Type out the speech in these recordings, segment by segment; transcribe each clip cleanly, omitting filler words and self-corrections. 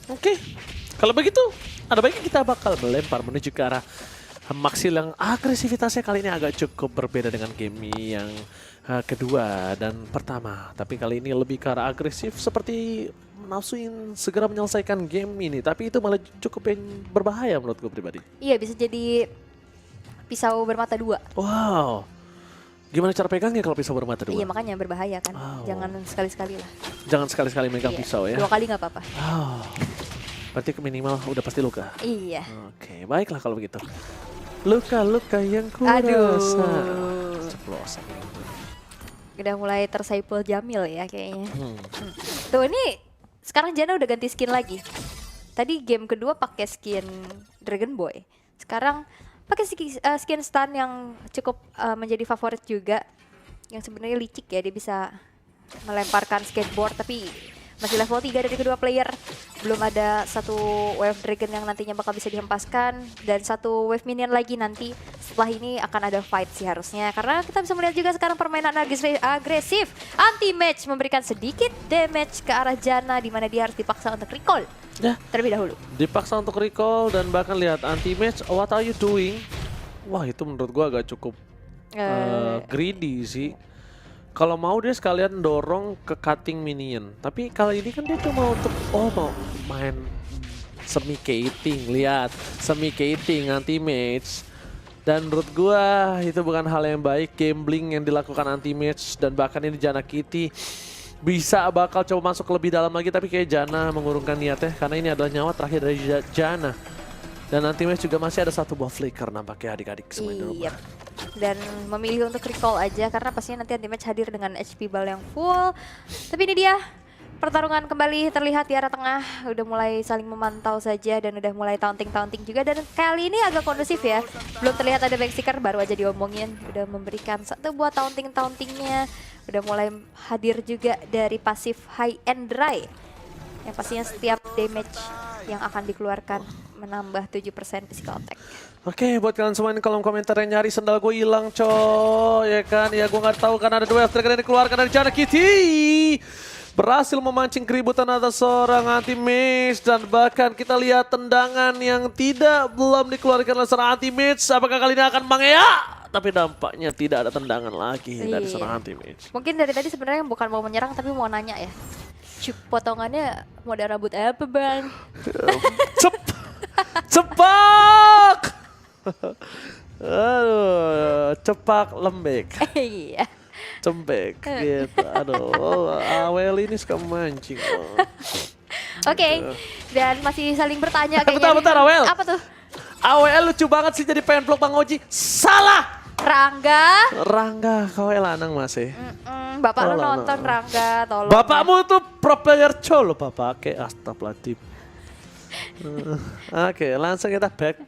Oke, kalau begitu ada baiknya kita bakal melempar menuju ke arah Maxil yang agresivitasnya kali ini agak cukup berbeda dengan game yang kedua dan pertama. Tapi kali ini lebih ke arah agresif seperti nafsuin segera menyelesaikan game ini. Tapi itu malah cukup yang berbahaya menurut gue pribadi. Iya, bisa jadi pisau bermata dua. Wow, gimana cara pegangnya kalau pisau bermata dua? Iya, makanya berbahaya kan. Wow. Jangan sekali-sekali lah. Jangan sekali-sekali megang Iya, pisau ya. 2 kali nggak apa-apa. Oh, berarti minimal udah pasti luka. Iya. Oke, baiklah kalau begitu. Luka-luka yang Aduh. kurasa. Ceplosan. Udah mulai tersaipul Jamil ya kayaknya. Hmm. Tuh ini sekarang Janna udah ganti skin lagi. Tadi game kedua pakai skin Dragon Boy. Sekarang pakai skin Stan yang cukup menjadi favorit juga. Yang sebenarnya licik ya, dia bisa melemparkan skateboard tapi masih level 3 dari kedua player. Belum ada satu wave dragon yang nantinya bakal bisa dihempaskan dan satu wave minion lagi nanti. Setelah ini akan ada fight sih harusnya, karena kita bisa melihat juga sekarang permainan agresif. Anti-match memberikan sedikit damage ke arah Janna di mana dia harus dipaksa untuk recall Ya, terlebih dahulu. dipaksa untuk recall dan bahkan lihat anti-match, what are you doing? Wah, itu menurut gua agak cukup greedy sih. Kalau mau dia sekalian dorong ke cutting minion. Tapi kali ini kan dia cuma untuk mau main semi kating, lihat semi kating anti-match. Dan menurut gua itu bukan hal yang baik, gambling yang dilakukan anti-match dan bahkan ini Janna Kitty bisa bakal coba masuk lebih dalam lagi, tapi kayak Janna mengurungkan niatnya karena ini adalah nyawa terakhir dari Janna. Dan anti-match juga masih ada satu buff flicker nampaknya adik-adik semua di rumah. Iya. Dan memilih untuk recall aja karena pastinya nanti anti-match hadir dengan HP bal yang full. Tapi ini dia, pertarungan kembali terlihat di arah tengah. Udah mulai saling memantau saja dan udah mulai taunting-taunting juga. Dan kali ini agak kondusif ya. Belum terlihat ada backsticker, baru aja diomongin. Udah memberikan satu buat taunting-tauntingnya. Udah mulai hadir juga dari pasif high and dry. Yang pastinya setiap damage yang akan dikeluarkan menambah 7% physical attack. Oke, buat kalian semua di kolom komentar yang nyari sendal gue hilang, coy, ya kan? Ya gue nggak tahu kan ada dua dragon yang dikeluarkan dari Janna Kitty. Berhasil memancing keributan atas seorang anti-match dan bahkan kita lihat tendangan yang belum dikeluarkan oleh seorang anti-match. Apakah kali ini akan mangea? Tapi dampaknya tidak ada tendangan lagi dari seorang anti-match. Mungkin dari tadi sebenarnya bukan mau menyerang tapi mau nanya ya. Potongannya model rambut apa bang? Cepak! Aduh, cepak lembek. Iya. Cembek gitu. Aduh, Awel ini suka memancing. Oke, dan masih saling bertanya kayaknya. Bentar, Awel. Apa tuh? Awel lucu banget sih jadi pengen vlog Bang Oji. Salah! Rangga, kau lanang masih. Bapak lu Tolong, nonton Rangga, tolong. Bapakmu tuh pro player colo bapak. Oke, astagfirullahaladzim. Oke, langsung kita back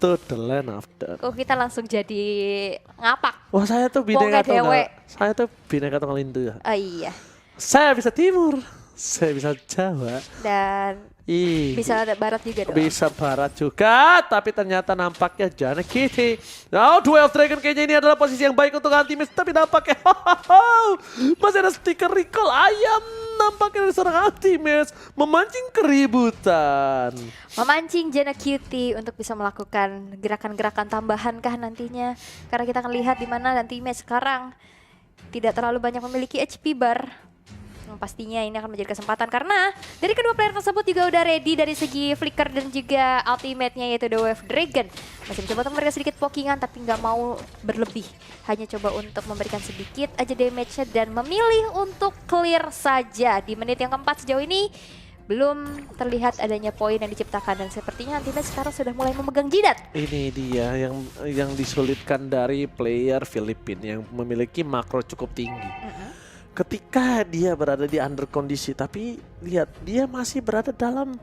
to the land of death. Kok kita langsung jadi ngapak? Wah, saya tuh Bonga dewe. bineka tunggal Indo ya. Oh iya. Saya bisa timur, saya bisa Jawa. Dan bisa ada barat juga dong. Bisa barat juga, tapi ternyata nampaknya Janna Kitty. Nah, duel dragon kayaknya ini adalah posisi yang baik untuk anti-match, tapi nampaknya masih ada stiker recall ayam. Nampaknya dari seorang anti-match memancing keributan. Memancing Janna Kitty untuk bisa melakukan gerakan-gerakan tambahan kah nantinya? Karena kita akan lihat di mana nanti match sekarang tidak terlalu banyak memiliki HP bar. Pastinya ini akan menjadi kesempatan karena dari kedua player tersebut juga udah ready dari segi flicker dan juga ultimate-nya yaitu The Wave Dragon. Masih mencoba untuk memberikan sedikit pokingan tapi nggak mau berlebih. Hanya coba untuk memberikan sedikit aja damage-nya dan memilih untuk clear saja. Di menit yang keempat sejauh ini belum terlihat adanya poin yang diciptakan dan sepertinya Anti-Match sekarang sudah mulai memegang jidat. Ini dia yang disulitkan dari player Filipina yang memiliki makro cukup tinggi. Ketika dia berada di under kondisi, tapi lihat dia masih berada dalam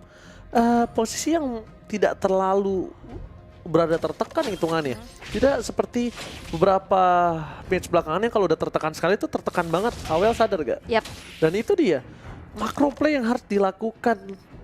posisi yang tidak terlalu berada tertekan hitungannya. Tidak seperti beberapa match belakangannya kalau udah tertekan sekali itu tertekan banget. Awel sadar gak? Yap. Dan itu dia macro play yang harus dilakukan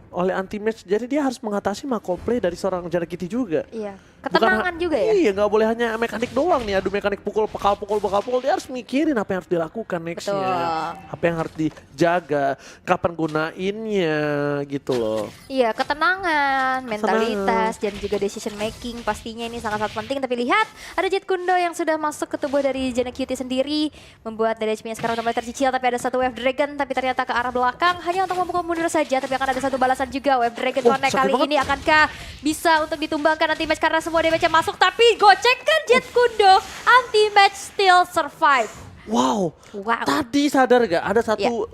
oleh anti-match. Jadi dia harus mengatasi macro play dari seorang Janna Kitty juga. Iya. Ketenangan juga ya? Iya, nggak boleh hanya mekanik doang nih, adu mekanik pukul, bakal pukul, dia harus mikirin apa yang harus dilakukan nextnya. Betul. Apa yang harus dijaga, kapan gunainnya gitu loh. Iya, ketenangan, mentalitas, dan juga decision making pastinya ini sangat-sangat penting. Tapi lihat, ada Jet Kundo yang sudah masuk ke tubuh dari Janna Cutie sendiri, membuat dari HP-nya sekarang udah mulai tercicil, tapi ada satu Wave Dragon, tapi ternyata ke arah belakang, hanya untuk memukul mundur saja, tapi akan ada satu balasan juga. Wave Dragon connect kali ini, akankah bisa untuk ditumbangkan anti-match karena semua damage-nya masuk, tapi gocekkan Jet Kundo, anti-match still survive. Wow. Tadi sadar gak ada satu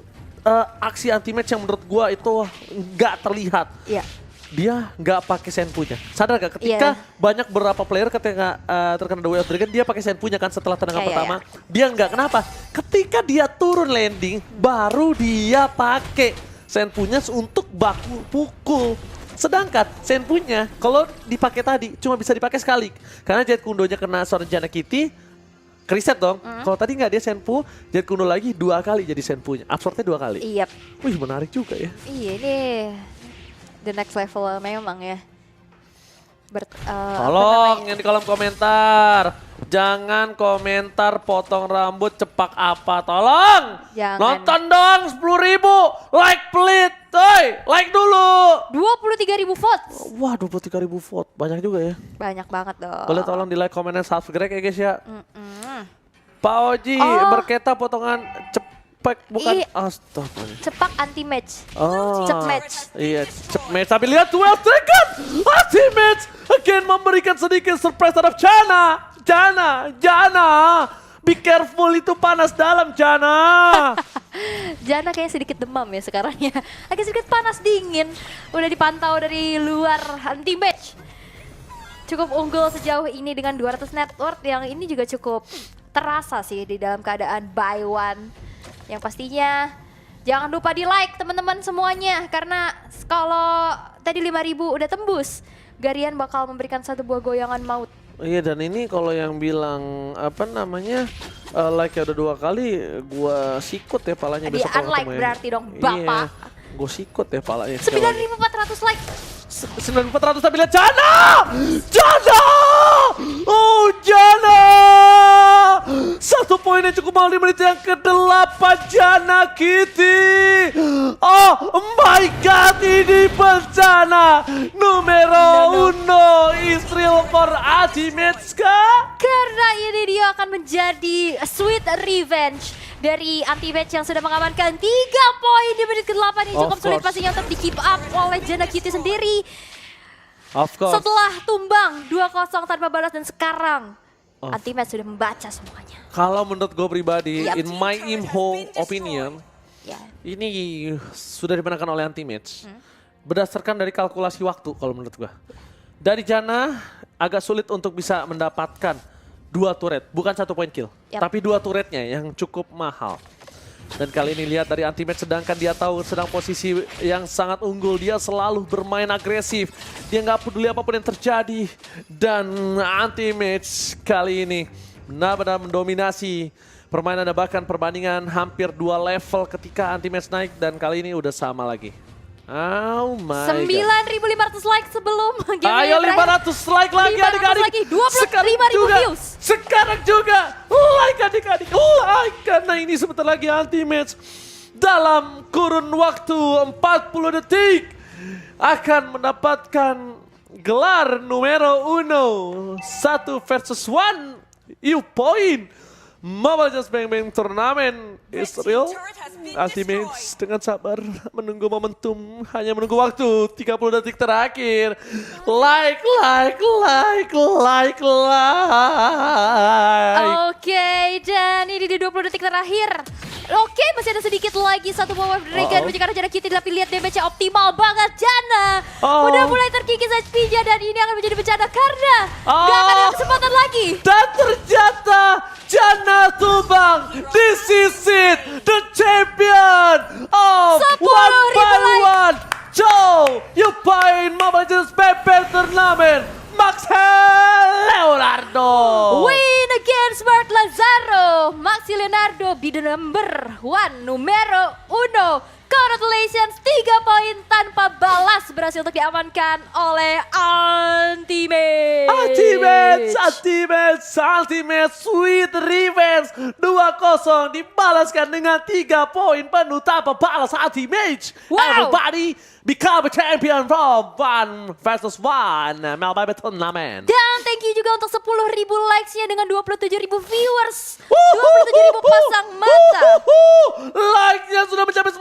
aksi anti-match yang menurut gua itu nggak terlihat. Iya. Dia nggak pakai senpunya. Sadar gak ketika banyak beberapa player ketika terkena Wave Dragon dia pakai senpunya kan setelah tendangan pertama. Dia nggak, kenapa? Ketika dia turun landing baru dia pakai senpunya untuk baku pukul. Sedangkan senpunya kalau dipakai tadi cuma bisa dipakai sekali. Karena Jet Kundonya kena seorang Janna Cutie, reset dong. Kalau tadi nggak dia senpu, Jet Kundo lagi 2 kali jadi senpunya. Absortnya 2 kali. Iya. Wih, menarik juga ya. Iya, ini the next level memang ya. Tolong yang di kolom komentar, jangan komentar potong rambut cepak apa, tolong. Jangan. Nonton dong 10.000, like please, like dulu. 23.000 votes. Wah, 23.000 vote, banyak juga ya. Banyak banget dong. Boleh tolong di like, komen, dan subscribe ya guys ya. Pak Oji, berketa potongan cepak bukan astagfirullah. Cepak anti match. Cep match. Iya, cep match. Tapi lihat 12 second. Anti match again memberikan sedikit surprise terhadap Janna. Be careful, itu panas dalam Janna. Janna kayaknya sedikit demam ya sekarang ya. Agak sedikit panas dingin. Udah dipantau dari luar anti match. Cukup unggul sejauh ini dengan 200 net worth yang ini juga cukup terasa sih di dalam keadaan buy one. Yang pastinya jangan lupa di like teman-teman semuanya, karena kalau tadi 5.000 udah tembus, Garian bakal memberikan satu buah goyangan maut. Iya, dan ini kalau yang bilang apa namanya like ya udah 2 kali, gua sikut ya palanya besok kalau unlike ketemu ya. berarti dong Bapak. Iya, gua sikut ya palanya. 9.400 like. 9.400 tapi lihat Janna! Oh, Janna! 1 poin yang cukup mahal di menit yang ke-8, Janna Cutie. Oh my god, ini bencana numero 1 Israel for ultimate kah? Karena ini dia akan menjadi sweet revenge dari anti-match yang sudah mengamankan 3 poin di menit ke-8 ini. Cukup sulit pastinya untuk di-keep up oleh Janna Cutie sendiri. Of course. Setelah tumbang 2-0 tanpa balas dan sekarang anti-match sudah membaca semuanya. Kalau menurut gue pribadi, in my opinion, ini sudah dimenangkan oleh anti-match. Berdasarkan dari kalkulasi waktu kalau menurut gue. Dari Janna agak sulit untuk bisa mendapatkan 2 turret, bukan 1 point kill. Tapi 2 turretnya yang cukup mahal. Dan kali ini lihat dari anti-match, sedangkan dia tahu sedang posisi yang sangat unggul. Dia selalu bermain agresif. Dia nggak peduli apapun yang terjadi. Dan anti-match kali ini benar-benar mendominasi permainan dan bahkan perbandingan hampir 2 level ketika anti-match naik. Dan kali ini udah sama lagi. Oh my 9.500 like sebelum game ayo 500 like lagi adik-adik. 25.000 views. Sekarang juga like adik-adik. Like, karena ini sebentar lagi anti-match dalam kurun waktu 40 detik akan mendapatkan gelar numero 1 versus 1 point. Mobile Legends Bang Bang Turnamen Israel Ultimate dengan sabar menunggu momentum, hanya menunggu waktu 30 detik terakhir. Like. Oke, dan ini di 20 detik terakhir. Oke, masih ada sedikit lagi satu buah Wave Dragon menuju ke arah Janna Cutie, tapi lihat damage-nya optimal banget. Janna udah mulai terkikis HP-nya dan ini akan menjadi bencana karena gak akan ada kesempatan lagi. Dan ternyata Janna tumbang. This is it, the champion of 1x1. Joe, you find Mobile Legends PP Turnamen, Maxel Leonardo. Win against Smart Lazaro. Maxi Leonardo be the number 1 numero 1. Congratulations, 3 poin tanpa balas berhasil untuk diamankan oleh Ultimate. Ultimate, sweet revenge. 2-0 dibalaskan dengan 3 poin penuh tanpa balas Ultimate. Wow. Everybody become a champion from 1 versus 1 Mobile Tournament. Dan thank you juga untuk 10.000 likes-nya dengan 27.000 viewers. 27.000 pasang mata. Like-nya sudah mencapai